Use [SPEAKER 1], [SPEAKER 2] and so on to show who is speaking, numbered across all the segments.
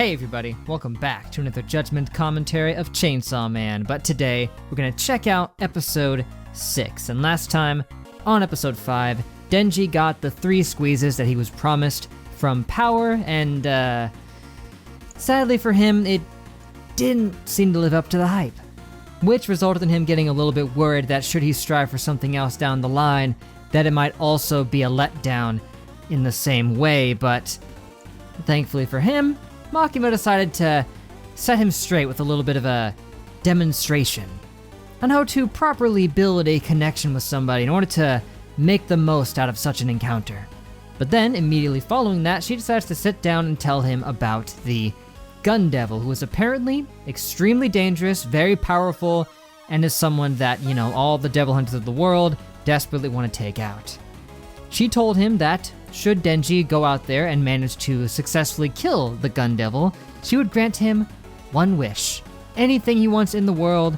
[SPEAKER 1] Hey everybody, welcome back to another Judgment commentary of Chainsaw Man, but today we're gonna check out episode 6, and last time, on episode 5, Denji got the 3 squeezes that he was promised from Power, and sadly for him, it didn't seem to live up to the hype, which resulted in him getting a little bit worried that should he strive for something else down the line, that it might also be a letdown in the same way, but thankfully for him, Makima decided to set him straight with a little bit of a demonstration on how to properly build a connection with somebody in order to make the most out of such an encounter. But then, immediately following that, she decides to sit down and tell him about the Gun Devil, who is apparently extremely dangerous, very powerful, and is someone that, you know, all the devil hunters of the world desperately want to take out. She told him that should Denji go out there and manage to successfully kill the Gun Devil, she would grant him one wish. Anything he wants in the world,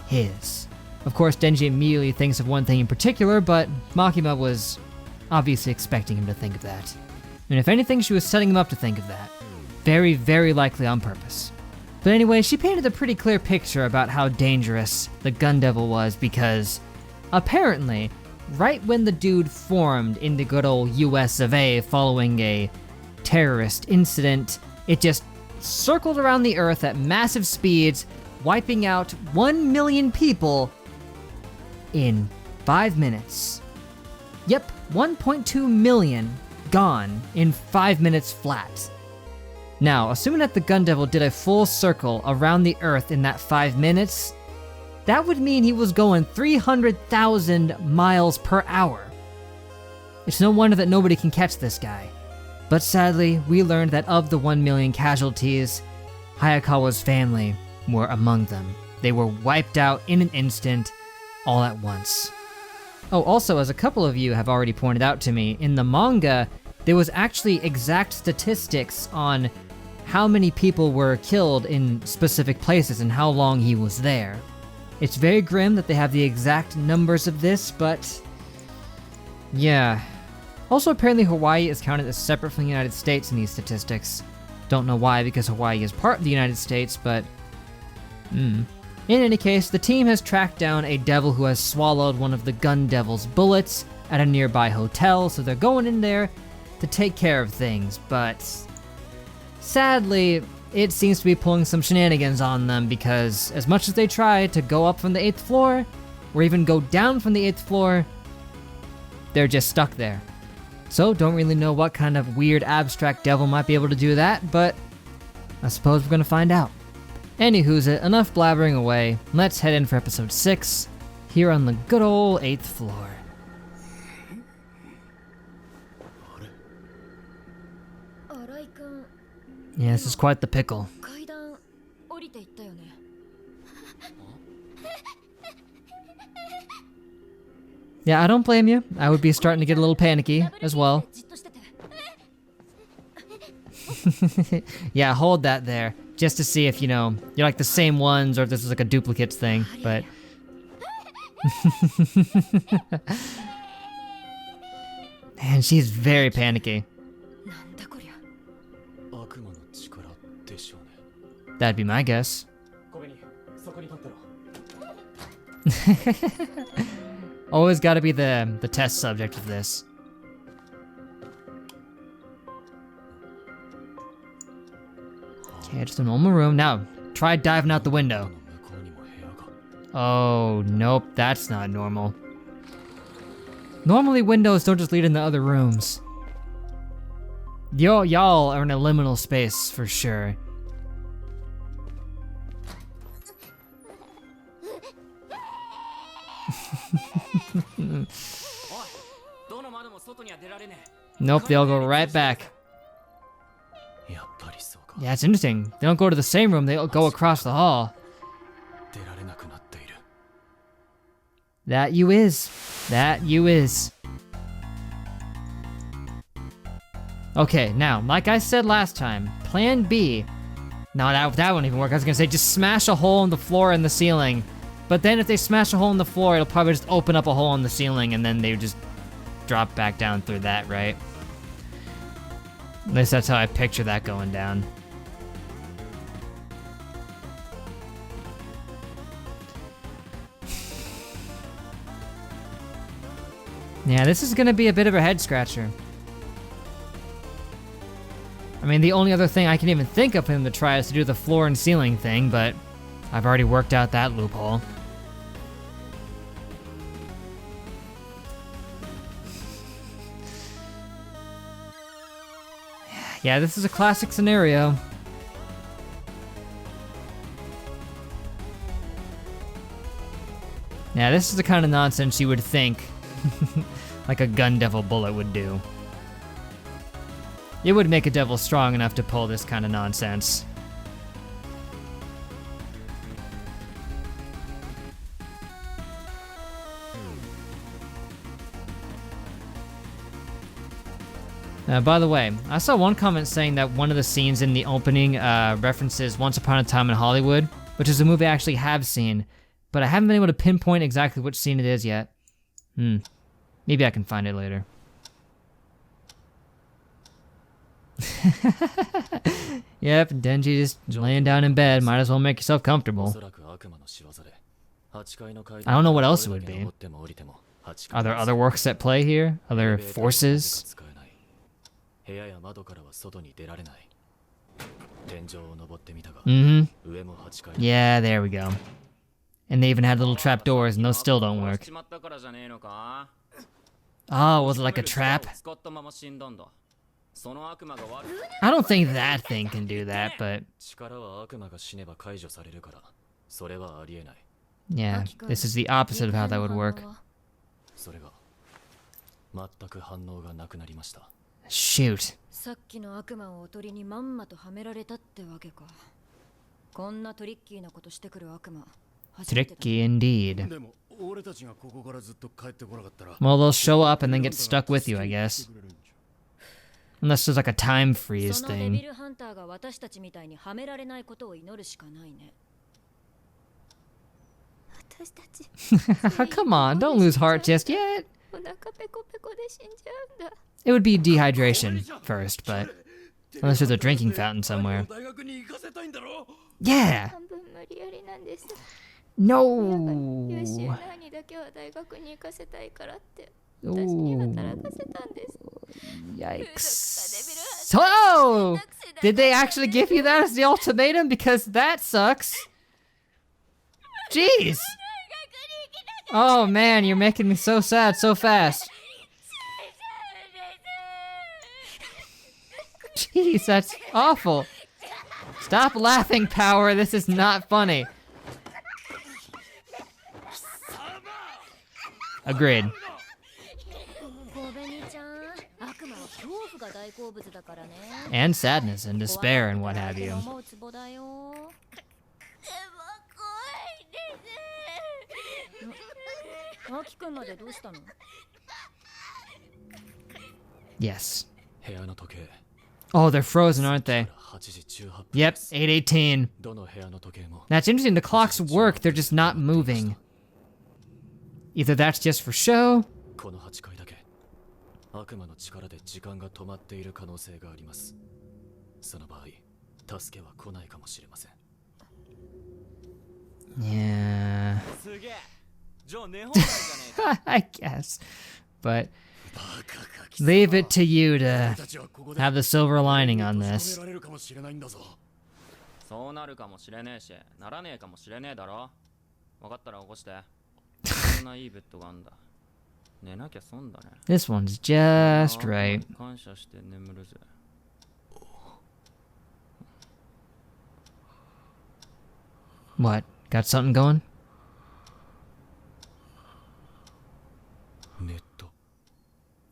[SPEAKER 1] his. Of course, Denji immediately thinks of one thing in particular, but Makima was obviously expecting him to think of that. And if anything, she was setting him up to think of that. Very, very likely on purpose. But anyway, she painted a pretty clear picture about how dangerous the Gun Devil was because, apparently, right when the dude formed in the good old US of A following a terrorist incident, it just circled around the Earth at massive speeds, wiping out 1 million people in 5 minutes. Yep, 1.2 million gone in 5 minutes flat. Now, assuming that the Gun Devil did a full circle around the Earth in that 5 minutes, that would mean he was going 300,000 miles per hour. It's no wonder that nobody can catch this guy. But sadly, we learned that of the 1 million casualties, Hayakawa's family were among them. They were wiped out in an instant, all at once. Oh, also, as a couple of you have already pointed out to me, in the manga, there was actually exact statistics on how many people were killed in specific places and how long he was there. It's very grim that they have the exact numbers of this, but yeah. Also, apparently Hawaii is counted as separate from the United States in these statistics. Don't know why, because Hawaii is part of the United States, but In any case, the team has tracked down a devil who has swallowed one of the Gun Devil's bullets at a nearby hotel, so they're going in there to take care of things, but sadly, it seems to be pulling some shenanigans on them because as much as they try to go up from the 8th floor, or even go down from the 8th floor, they're just stuck there. So don't really know what kind of weird abstract devil might be able to do that, but I suppose we're gonna find out. Anywho's it, enough blabbering away, let's head in for episode 6, here on the good old 8th floor. Yeah, this is quite the pickle. Yeah, I don't blame you. I would be starting to get a little panicky as well. Yeah, hold that there, just to see if, you know, you're like the same ones or if this is like a duplicates thing, but... Man, she's very panicky. That'd be my guess. Always gotta be the test subject of this. Okay, just a normal room. Now, try diving out the window. Oh, nope, that's not normal. Normally windows don't just lead into other rooms. Y'all are in a liminal space for sure. Nope, they all go right back. Yeah, it's interesting. They don't go to the same room, they all go across the hall. That you is. That you is. Okay, now, like I said last time, plan B. No, that won't even work. I was gonna say just smash a hole in the floor and the ceiling. But then if they smash a hole in the floor, it'll probably just open up a hole in the ceiling and then they just drop back down through that, right? At least that's how I picture that going down. Yeah, this is gonna be a bit of a head scratcher. I mean, the only other thing I can even think of him to try is to do the floor and ceiling thing, but I've already worked out that loophole. Yeah, this is a classic scenario. Yeah, this is the kind of nonsense you would think like a gun devil bullet would do. It would make a devil strong enough to pull this kind of nonsense. By the way, I saw one comment saying that one of the scenes in the opening references Once Upon a Time in Hollywood, which is a movie I actually have seen, but I haven't been able to pinpoint exactly which scene it is yet. Maybe I can find it later. Yep, Denji just laying down in bed. Might as well make yourself comfortable. I don't know what else it would be. Are there other works at play here? Other forces? Yeah, there we go. And they even had little trap doors, and those still don't work. Oh, was it like a trap? I don't think that thing can do that, but... Yeah, this is the opposite of how that would work. Shoot. Tricky indeed. Well, they'll show up and then get stuck with you, I guess. Unless there's like a time freeze thing. Come on, don't lose heart just yet. It would be dehydration first, but unless there's a drinking fountain somewhere. Yeah! No! Ooh. Yikes. Oh! Did they actually give you that as the ultimatum? Because that sucks. Jeez! Oh man, you're making me so sad so fast. Jeez, that's awful. Stop laughing, Power. This is not funny. Agreed. And sadness and despair and what have you. Yes. Oh, they're frozen, aren't they? Yep, 8:18. That's interesting. The clocks work, they're just not moving. Either that's just for show. Yeah. I guess. But leave it to you to have the silver lining on this. This one's just right. What? Got something going?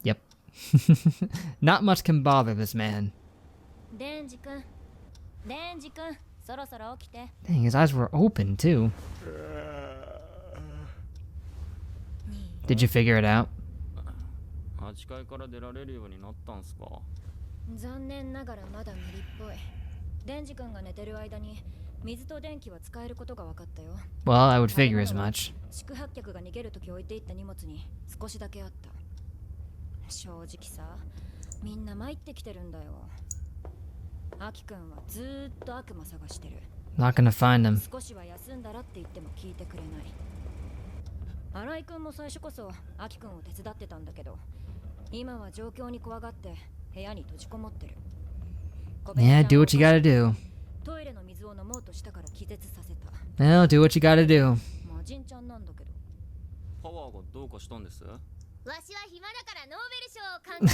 [SPEAKER 1] Yep. Not much can bother this man. Dang, his eyes were open too. Did you figure it out? Well, I would figure as much. Not gonna find him.
[SPEAKER 2] 新井君も最初こそアキ君を手伝ってたんだけど、今は状況に怖がって部屋に閉じこもってる。
[SPEAKER 1] Yeah, do what you gotta do.
[SPEAKER 2] トイレの水を飲もうとしたから気絶させた。
[SPEAKER 1] Well, do what you gotta do.
[SPEAKER 2] 魔人ちゃんなんだけど。
[SPEAKER 3] パワーがどうかしたんです？
[SPEAKER 4] わしは暇だからノーベル賞を考えて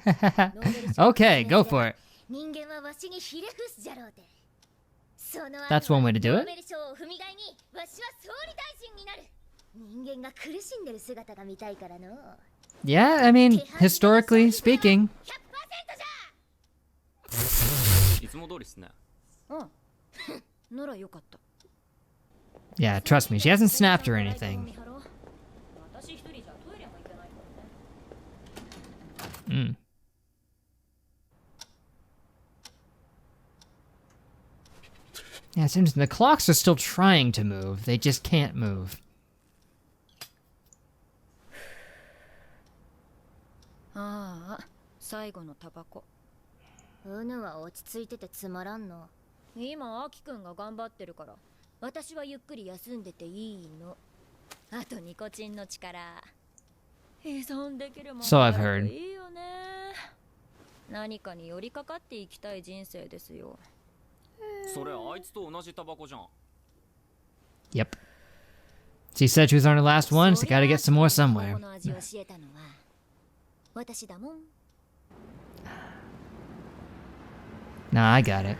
[SPEAKER 4] おった。ノーベル賞
[SPEAKER 1] Okay, go for it.
[SPEAKER 4] 人間はわしにひれ伏すじゃろうて。その
[SPEAKER 1] That's one way to do
[SPEAKER 4] ノ
[SPEAKER 1] it.
[SPEAKER 4] ーベル賞を踏み台にわしは総理大臣になる。人間が苦しんでる姿が見たいからの。
[SPEAKER 1] Yeah, I mean, historically speaking.
[SPEAKER 4] 100%じゃ。
[SPEAKER 3] いつも通りっすね。
[SPEAKER 2] うん。ならよかった。
[SPEAKER 1] Yeah, trust me, she hasn't snapped or anything.
[SPEAKER 2] 私一人じゃトイレも行けないからね。
[SPEAKER 1] Yeah, it's interesting. The clocks are still trying to move. They just can't move.
[SPEAKER 2] ああ、最後のタバコ。
[SPEAKER 4] うぬは落ち着いててつまらんの。
[SPEAKER 2] 今アキ君が頑張ってるから、
[SPEAKER 4] 私はゆっくり休んでていいの。
[SPEAKER 2] あとニコチンの力依存できるもん
[SPEAKER 1] So I've
[SPEAKER 2] があ
[SPEAKER 1] heard.
[SPEAKER 2] るといいよね。何かに寄りかかっていきたい人生ですよ。
[SPEAKER 3] それあいつと同じタバコじゃん。
[SPEAKER 1] Yep. She said she was on her last one, so gotta get some more
[SPEAKER 4] タバ
[SPEAKER 1] somewhere.
[SPEAKER 4] コの味を教えたのは私だもん。
[SPEAKER 1] Nah, I got it.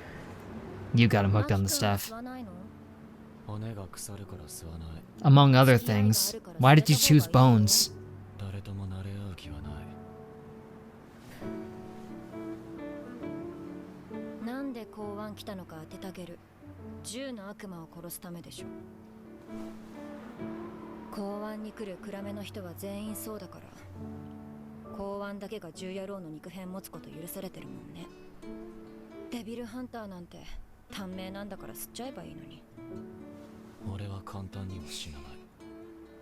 [SPEAKER 1] You got him hooked on the
[SPEAKER 2] アキ君は
[SPEAKER 1] stuff.
[SPEAKER 2] 吸わないの？
[SPEAKER 3] 骨が腐るから吸わない。
[SPEAKER 1] Among other things, why did you choose bones?
[SPEAKER 3] 誰とも慣れ合う気はない。
[SPEAKER 2] なんで公安来たのか当ててあげる。10の悪魔を殺すためでしょ。公安に来る暗めの人は全員そうだから。公安だけが10野郎の肉片持つこと許されてるもんね。デビルハンターなんて短命なんだから吸っちゃえばいいのに。
[SPEAKER 3] 俺は簡単には死なない。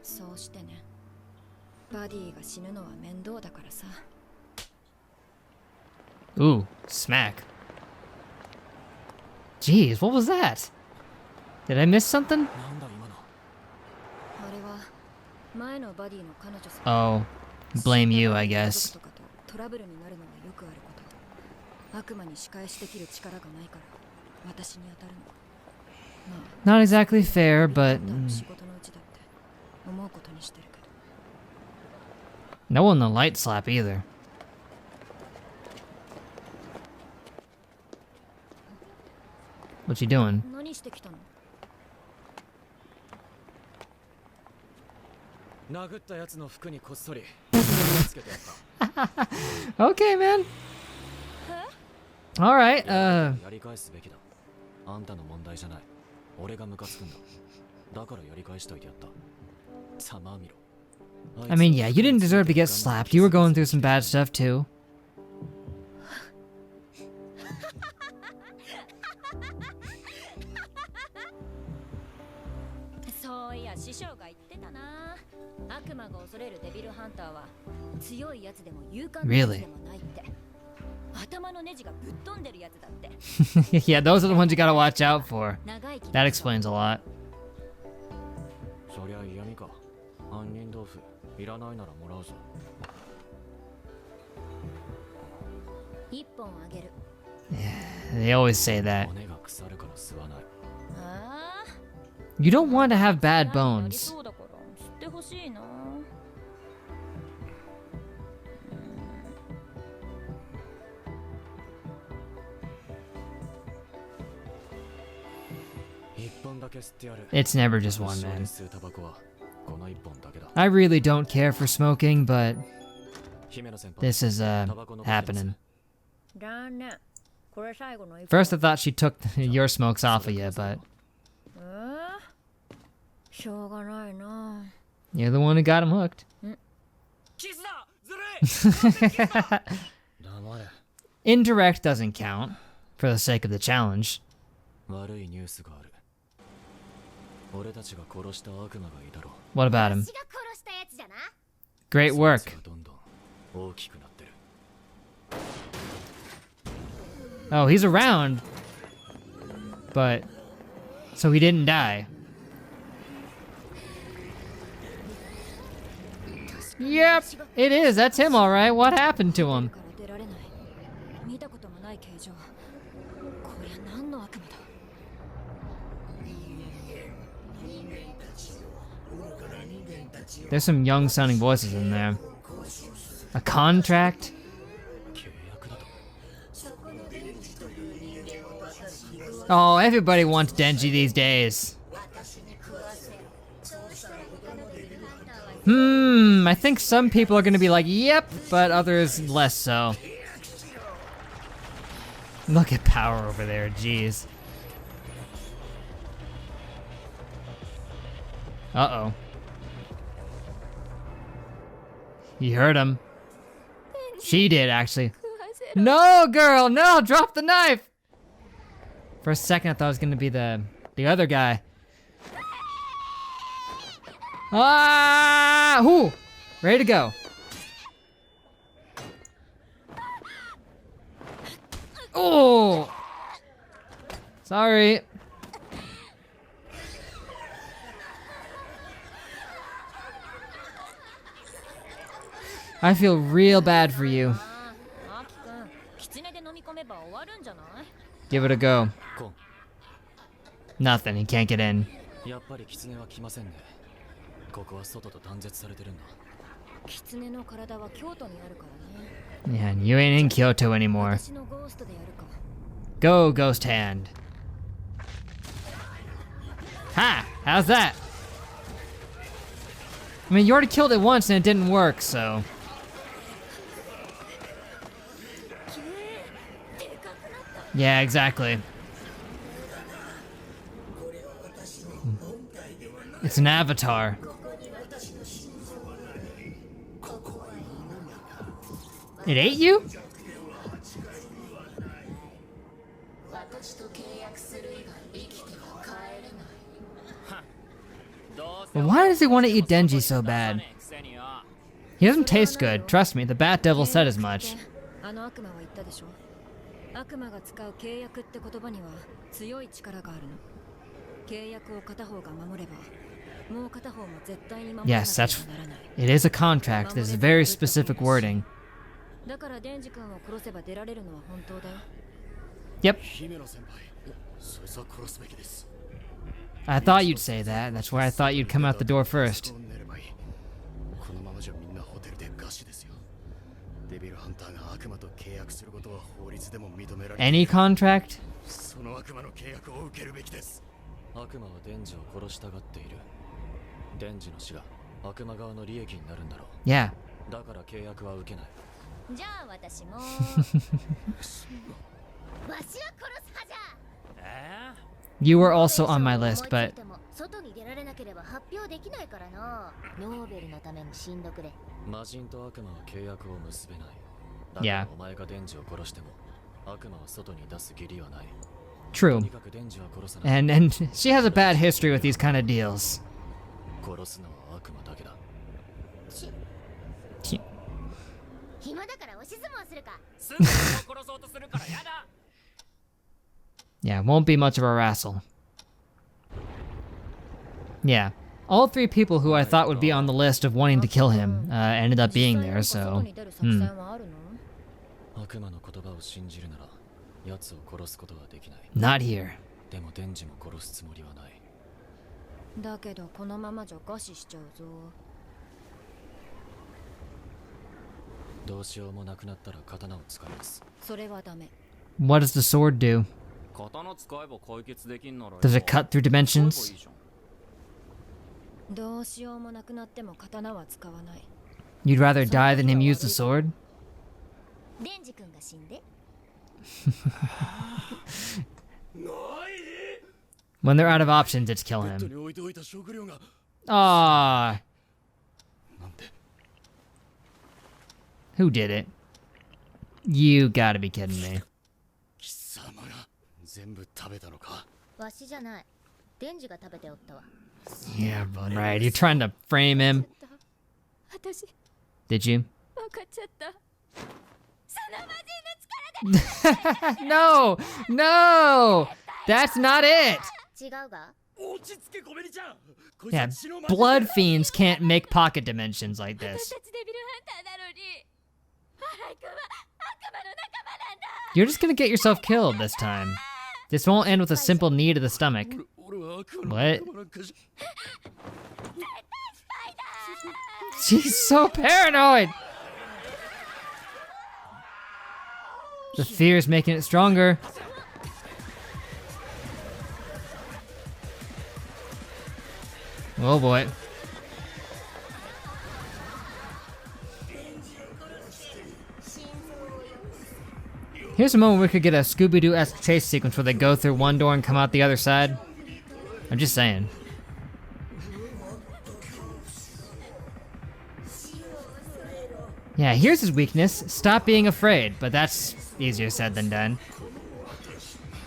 [SPEAKER 2] そうしてね。バディが死ぬのは面倒だからさ。
[SPEAKER 1] Ooh, smack. Jeez, what was that? Did I miss something?
[SPEAKER 3] なんだ今の。
[SPEAKER 2] あれは前のバディの彼女さ。
[SPEAKER 1] Oh, blame you, I guess.
[SPEAKER 2] とかとトラブルになるのはよくあること。悪魔に仕返しできる力がないから私に当たるの。まあ
[SPEAKER 1] Not exactly fair, but
[SPEAKER 2] 仕事のうちだって思うことにしてるけど。
[SPEAKER 1] no one the light slap either. What you doing?
[SPEAKER 2] 何してきたの？
[SPEAKER 3] 殴ったやつの服にこっそりつけてやった。
[SPEAKER 1] Okay, man. All right.
[SPEAKER 3] やり返すべきだ。あんたの問題じゃない。俺がムカつくんだ。だからやり返しといてやった。ざまあみろ。
[SPEAKER 1] I mean, yeah, you didn't deserve to get slapped. You were going through some bad stuff too.
[SPEAKER 2] そういや師匠が言ってたな。悪魔が恐れるデビルハンターは強いやつでも勇敢なやつでもないって。頭のネジがぶっ飛んでるやつだって。
[SPEAKER 1] Yeah, those are the ones you gotta watch out for.
[SPEAKER 2] 長生き
[SPEAKER 1] That explains a lot.
[SPEAKER 3] そりゃ嫌味か。杏仁豆腐いらないならもらうぞ。
[SPEAKER 2] 一本あげる。
[SPEAKER 1] They always say that.
[SPEAKER 3] 骨が腐るから吸わない。
[SPEAKER 2] ああ。
[SPEAKER 1] You don't want to have bad
[SPEAKER 2] なり
[SPEAKER 1] bones.
[SPEAKER 2] そうだから吸ってほしいな。
[SPEAKER 3] 一本だけ吸ってやる。
[SPEAKER 1] It's never just one,
[SPEAKER 3] 一生で
[SPEAKER 1] man.
[SPEAKER 3] 吸うタバコはこの一本だけだ。
[SPEAKER 1] I really don't care for smoking, but
[SPEAKER 3] 姫野先輩。
[SPEAKER 1] this is
[SPEAKER 3] タバコのことです
[SPEAKER 1] happening.
[SPEAKER 2] だね。これ最後の一本。
[SPEAKER 1] First, I thought she took your smokes off of you, but
[SPEAKER 2] しょうがないな。
[SPEAKER 1] you're the one who got him hooked.
[SPEAKER 3] キスだ。ずるい。黙れ。
[SPEAKER 1] Indirect doesn't count for the sake of the challenge.
[SPEAKER 3] 悪いニュースがある。俺たちが殺した悪魔がいたろ。
[SPEAKER 1] What about him?
[SPEAKER 4] 私が殺したやつじゃな。
[SPEAKER 1] Great
[SPEAKER 3] そい
[SPEAKER 1] work.
[SPEAKER 3] つがどんどん大きくなってる。
[SPEAKER 1] Oh, he's around. But so he didn't die. Yep, it is. That's him, all right. What happened to him?
[SPEAKER 2] から出られない。見たこともない形状。こりゃ何の悪夢だ。
[SPEAKER 1] There's some young sounding voices in there. A contract? Oh, everybody wants Denji these days. I think some people are gonna be like, yep, but others less so. Look at power over there, jeez. Uh-oh. You heard him. She did, actually. No, girl, no, drop the knife! For a second, I thought it was gonna be the other guy. Ah! Whoo! Ready to go. Oh! Sorry. I feel real bad for you. Give it a go. Nothing, he can't get in.
[SPEAKER 3] やっぱり狐は来ませんね。ここは外と断絶されてるんだ。
[SPEAKER 2] 狐の体は京都にあるからね。
[SPEAKER 1] Yeah, and you ain't in Kyoto anymore.
[SPEAKER 2] 私のゴーストでやるか。
[SPEAKER 1] Go, Ghost Hand. Ha! How's that? I mean, you already killed it once and it didn't work, so... Yeah, exactly. It's an avatar. It ate you? Well, why does he want to eat Denji so bad? He doesn't taste good, trust me, the Bat Devil said as much.
[SPEAKER 2] あの悪魔は言ったでしょ。悪魔が使う契約って言葉には強い力があるの。契約を片方が守れば、もう片方も絶対に守らな
[SPEAKER 1] Yes,
[SPEAKER 2] けれ
[SPEAKER 1] that's...
[SPEAKER 2] ばならない。
[SPEAKER 1] It is a contract. There's very specific wording.
[SPEAKER 2] だからデンジ君を殺せば出られるのは本当だよ。
[SPEAKER 1] Yep.
[SPEAKER 3] 姫野先輩、そいつは殺すべきです。
[SPEAKER 1] I thought you'd say that. That's why I thought you'd come out the door first.
[SPEAKER 3] このままじゃみんなホテルで餓死ですよ。デビルハンターが悪魔と契約することは法律でも認められ
[SPEAKER 1] Any contract?
[SPEAKER 3] その悪魔の契約を受けるべきです。悪魔はデンジを殺したがっている。デンジの死が悪魔側の利益になるんだろう。
[SPEAKER 1] Yeah.
[SPEAKER 3] だから契約は受けない。
[SPEAKER 4] じゃあ私もわしは殺す派じゃ。
[SPEAKER 1] You were also on my list, but...
[SPEAKER 4] 外に出られなければ発表できないからな。ノーベルのために死んどくれ。
[SPEAKER 3] 魔人と悪魔は契約を結べない。だか
[SPEAKER 1] Yeah.
[SPEAKER 3] らお前がデンジを殺しても悪魔は外に出す義理はない。
[SPEAKER 1] True.
[SPEAKER 3] とにかくデンジは殺さない。
[SPEAKER 1] And she has a bad history with these kind of deals.
[SPEAKER 3] 殺すのは悪魔だけだ。
[SPEAKER 4] 暇だから押し相撲するか。
[SPEAKER 3] すぐ殺そうとするからやだ。
[SPEAKER 1] Yeah, won't be much of a wrestle. Yeah. All three people who I thought would be on the list of wanting to kill him ended up being there, so...
[SPEAKER 3] 悪魔の言葉を信じるなら奴を殺すことはできない。
[SPEAKER 1] Not here.
[SPEAKER 3] でもデンジも殺すつもりはない。
[SPEAKER 2] だけどこのままじゃ餓死しちゃうぞ。
[SPEAKER 3] どうしようもなくなったら刀を使います。
[SPEAKER 2] それはダメ。
[SPEAKER 1] What does the sword do?
[SPEAKER 5] 刀使えば解決できんなら
[SPEAKER 1] Does it cut through dimensions?
[SPEAKER 2] どうしようもなくなっても刀は使わない。
[SPEAKER 1] You'd rather die than him use the sword?
[SPEAKER 4] デンジ君が死んで。
[SPEAKER 1] When they're out of options, it's kill
[SPEAKER 3] ベッド
[SPEAKER 1] him.
[SPEAKER 3] に置いておいた食料が。
[SPEAKER 1] Ah,
[SPEAKER 3] なんで
[SPEAKER 1] who did it? You gotta be kidding me.
[SPEAKER 3] 貴様が全部食べたのか。
[SPEAKER 4] わしじゃない。デンジが食べておったわ。
[SPEAKER 1] Yeah, right. You're trying to frame him.
[SPEAKER 2] 私、
[SPEAKER 1] Did you?
[SPEAKER 2] 分かっちゃった。
[SPEAKER 4] その魔人の力で。
[SPEAKER 1] No! No! That's not it!
[SPEAKER 4] 違うが、
[SPEAKER 1] Yeah, blood fiends can't make pocket dimensions like this. You're just gonna get yourself killed this time. This won't end with a simple knee to the stomach. What? She's so paranoid! The fear is making it stronger. Oh boy. Here's a moment we could get a Scooby-Doo-esque chase sequence where they go through one door and come out the other side. I'm just saying. Yeah, here's his weakness. Stop being afraid, but that's easier said than done.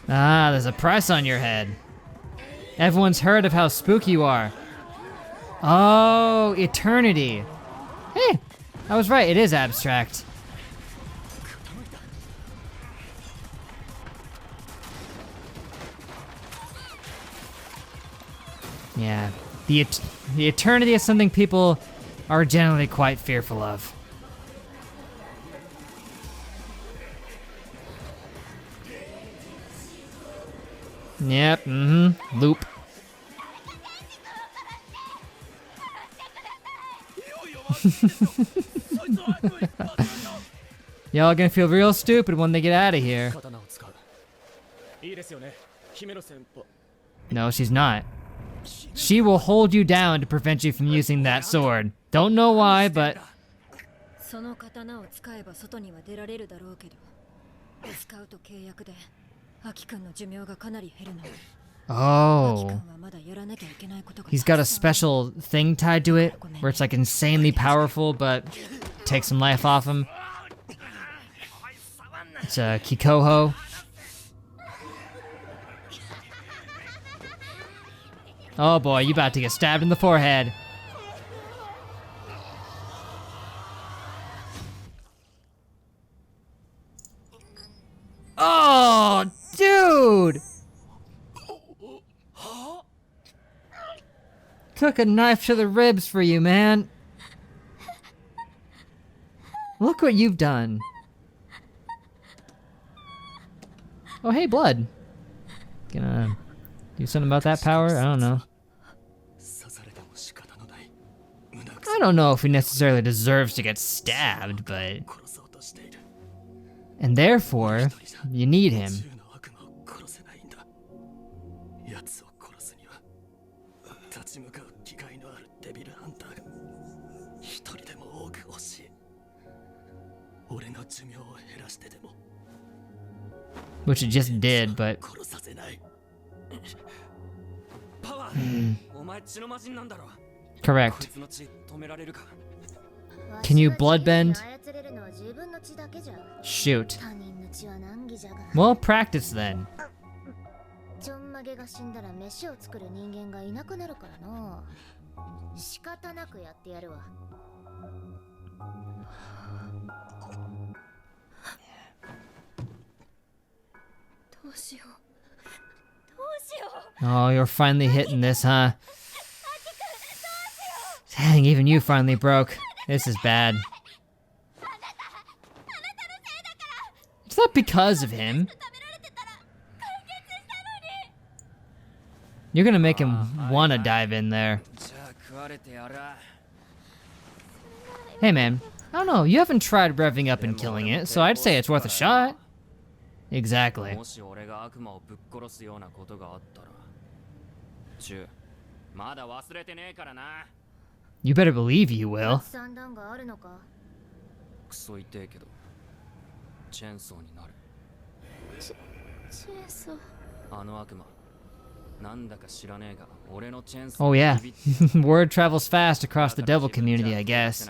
[SPEAKER 1] Ah, there's a price on your head. Everyone's heard of how spooky you are. Oh, eternity. Hey, I was right, it is abstract. Yeah, the eternity is something people are generally quite fearful of. Yep, loop. Y'all gonna feel real stupid when they get out of here. No, she's not. She will hold you down to prevent you from using that sword. Don't know why, but... Oh. He's got a special thing tied to it, where it's like insanely powerful, but takes some life off him. It's a Kikoho. Oh boy, you about to get stabbed in the forehead. Oh, dude! Took a knife to the ribs for you, man. Look what you've done. Oh, hey, blood. Gonna do something about that power? I don't know. I don't know if he necessarily deserves to get stabbed, but... And therefore, you need him. Which it just did, but... Correct. Can you bloodbend? Shoot. Well, practice then. Oh, you're finally hitting this, huh? Dang, even you finally broke. This is bad. It's not because of him. You're gonna make him wanna dive in there. Hey man, I don't know, you haven't tried revving up and killing it, so I'd say it's worth a shot. Exactly. You better believe you will. Oh yeah, word travels fast across the devil community, I guess.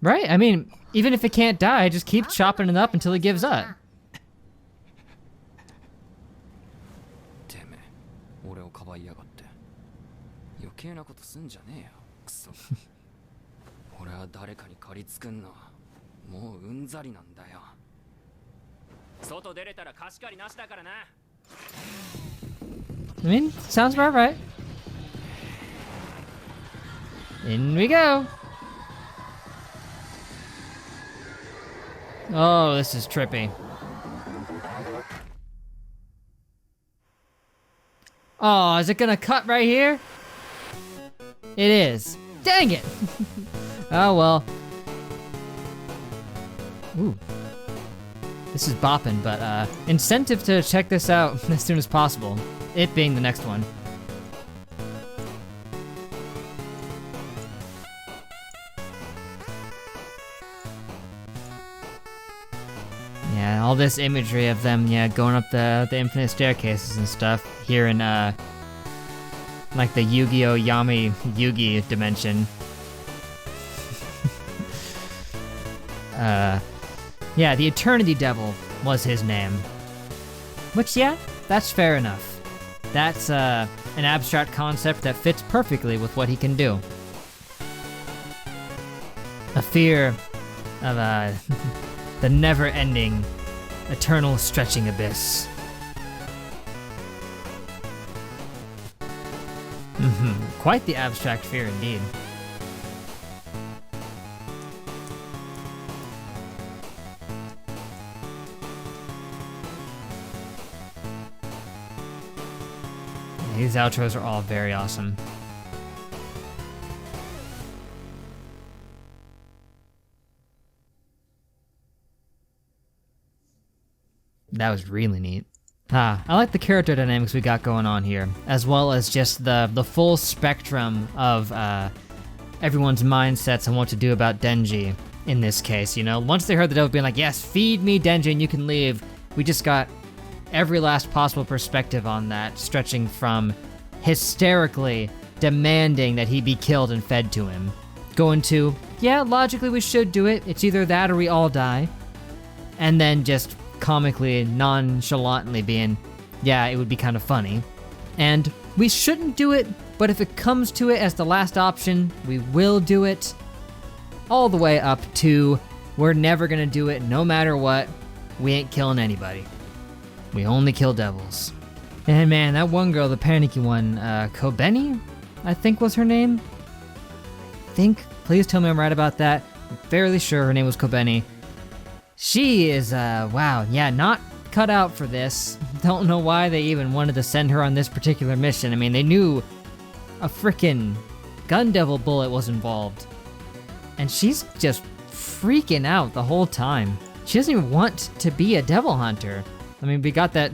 [SPEAKER 1] Right? I mean, even if it can't die, just keep chopping it up until it gives up.
[SPEAKER 5] ばいやがって。余計なことすんじゃねえよ、クソ。俺は誰かに借りつくんのもううんざりなんだよ。外出れたら貸し借りなしだからな。
[SPEAKER 1] I mean, sounds about right. In we go. Oh, this is trippy. Oh, is it gonna cut right here? It is. Dang it! Oh well. Ooh. This is bopping, but incentive to check this out as soon as possible. It being the next one. Yeah, all this imagery of them, yeah, going up the infinite staircases and stuff here in, like the Yu-Gi-Oh! Yami Yugi dimension. Yeah, the Eternity Devil was his name. Which, yeah, that's fair enough. That's, an abstract concept that fits perfectly with what he can do. A fear of, the never-ending, eternal stretching abyss. Quite the abstract fear indeed. These outros are all very awesome. That was really neat. I like the character dynamics we got going on here, as well as just the full spectrum of everyone's mindsets and what to do about Denji in this case, you know? Once they heard the devil being like, yes, feed me Denji and you can leave, we just got every last possible perspective on that, stretching from hysterically demanding that he be killed and fed to him, going to, yeah, logically we should do it, it's either that or we all die, and then just comically, nonchalantly being, yeah, it would be kind of funny. And we shouldn't do it, but if it comes to it as the last option, we will do it. All the way up to, we're never gonna do it no matter what, we ain't killing anybody. We only kill devils. And man, that one girl, the panicky one, Kobeni, I think was her name? Please tell me I'm right about that. I'm fairly sure her name was Kobeni. She is, wow, yeah, not cut out for this. Don't know why they even wanted to send her on this particular mission. I mean, they knew a frickin' gun devil bullet was involved. And she's just freaking out the whole time. She doesn't even want to be a devil hunter. I mean, we got that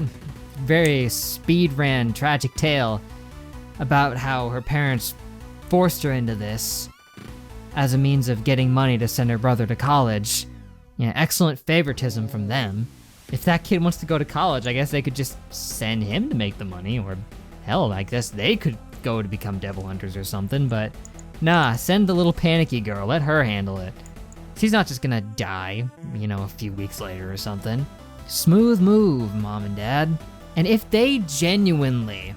[SPEAKER 1] very speed ran tragic tale about how her parents forced her into this as a means of getting money to send her brother to college. Yeah, excellent favoritism from them. If that kid wants to go to college, I guess they could just send him to make the money, or hell, I guess they could go to become devil hunters or something, but nah, send the little panicky girl, let her handle it. She's not just gonna die, you know, a few weeks later or something. Smooth move, Mom and Dad. And if they genuinely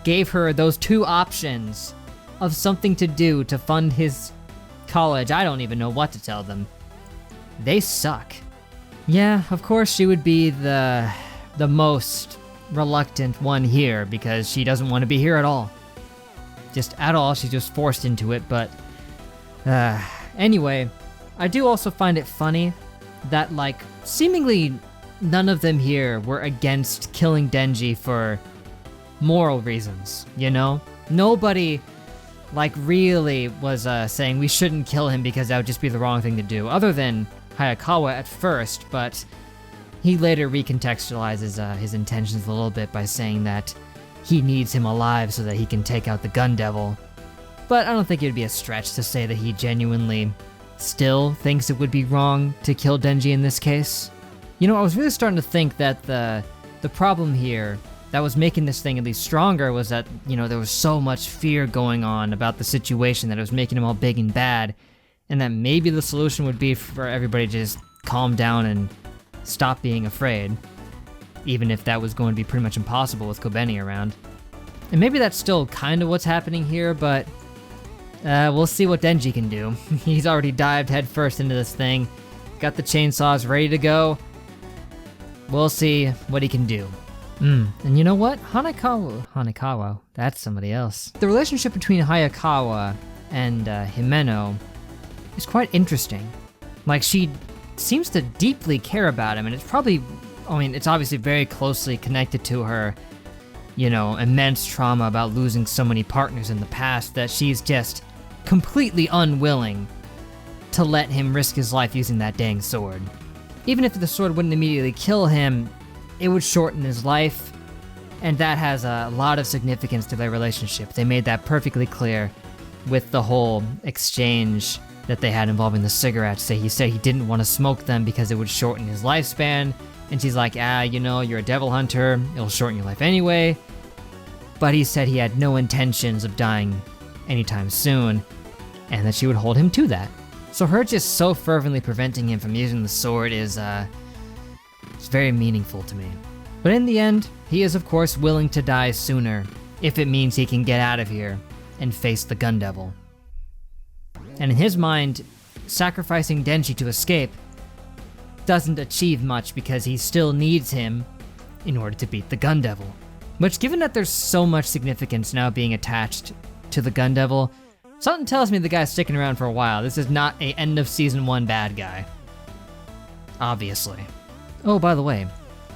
[SPEAKER 1] gave her those two options of something to do to fund his college, I don't even know what to tell them. They suck. Yeah, of course she would be the most reluctant one here because she doesn't want to be here at all. Just at all, she's just forced into it, but anyway, I do also find it funny that, like, seemingly none of them here were against killing Denji for moral reasons, you know? Nobody, like, really was saying we shouldn't kill him because that would just be the wrong thing to do, other than Hayakawa at first, but he later recontextualizes his intentions a little bit by saying that he needs him alive so that he can take out the gun devil. But I don't think it would be a stretch to say that he genuinely still thinks it would be wrong to kill Denji in this case. You know, I was really starting to think that the problem here that was making this thing at least stronger was that, you know, there was so much fear going on about the situation that it was making him all big and bad, and that maybe the solution would be for everybody to just calm down and stop being afraid, even if that was going to be pretty much impossible with Kobeni around. And maybe that's still kind of what's happening here, but we'll see what Denji can do. He's already dived headfirst into this thing, got the chainsaws ready to go. We'll see what he can do. And you know what? Hanekawa, that's somebody else. The relationship between Hayakawa and Himeno is quite interesting. Like, she seems to deeply care about him, and it's probably, I mean, it's obviously very closely connected to her, you know, immense trauma about losing so many partners in the past that she's just completely unwilling to let him risk his life using that dang sword. Even if the sword wouldn't immediately kill him, it would shorten his life, and that has a lot of significance to their relationship. They made that perfectly clear with the whole exchange that they had involving the cigarettes. He said he didn't want to smoke them because it would shorten his lifespan, and she's like, you know, you're a devil hunter, it'll shorten your life anyway. But he said he had no intentions of dying anytime soon, and that she would hold him to that. So her just so fervently preventing him from using the sword is, it's very meaningful to me. But in the end, he is of course willing to die sooner, if it means he can get out of here and face the Gun Devil. And in his mind, sacrificing Denji to escape doesn't achieve much because he still needs him in order to beat the Gun Devil. Which, given that there's so much significance now being attached to the Gun Devil, something tells me the guy's sticking around for a while. This is not a end of season 1 bad guy. Obviously. Oh, by the way,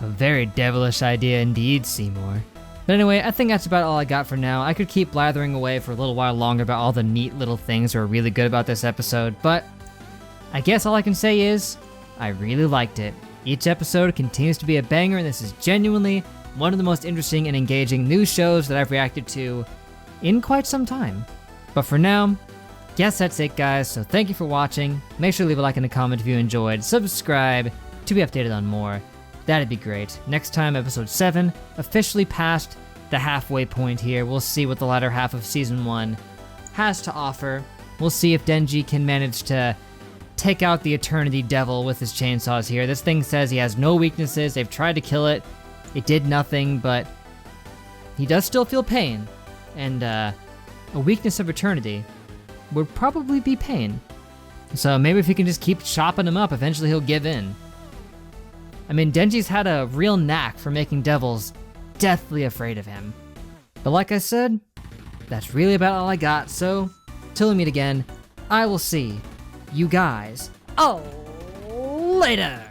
[SPEAKER 1] a very devilish idea indeed, Seymour. But anyway, I think that's about all I got for now. I could keep blathering away for a little while longer about all the neat little things that are really good about this episode, but I guess all I can say is, I really liked it. Each episode continues to be a banger, and this is genuinely one of the most interesting and engaging new shows that I've reacted to in quite some time. But for now, guess that's it, guys, so thank you for watching. Make sure to leave a like and a comment if you enjoyed. Subscribe to be updated on more. That'd be great. Next time, episode 7, officially past the halfway point here. We'll see what the latter half of season 1 has to offer. We'll see if Denji can manage to take out the Eternity Devil with his chainsaws here. This thing says he has no weaknesses. They've tried to kill it. It did nothing, but he does still feel pain. And a weakness of Eternity would probably be pain. So maybe if he can just keep chopping him up, eventually he'll give in. I mean, Denji's had a real knack for making devils deathly afraid of him. But like I said, that's really about all I got, so till we meet again, I will see you guys later!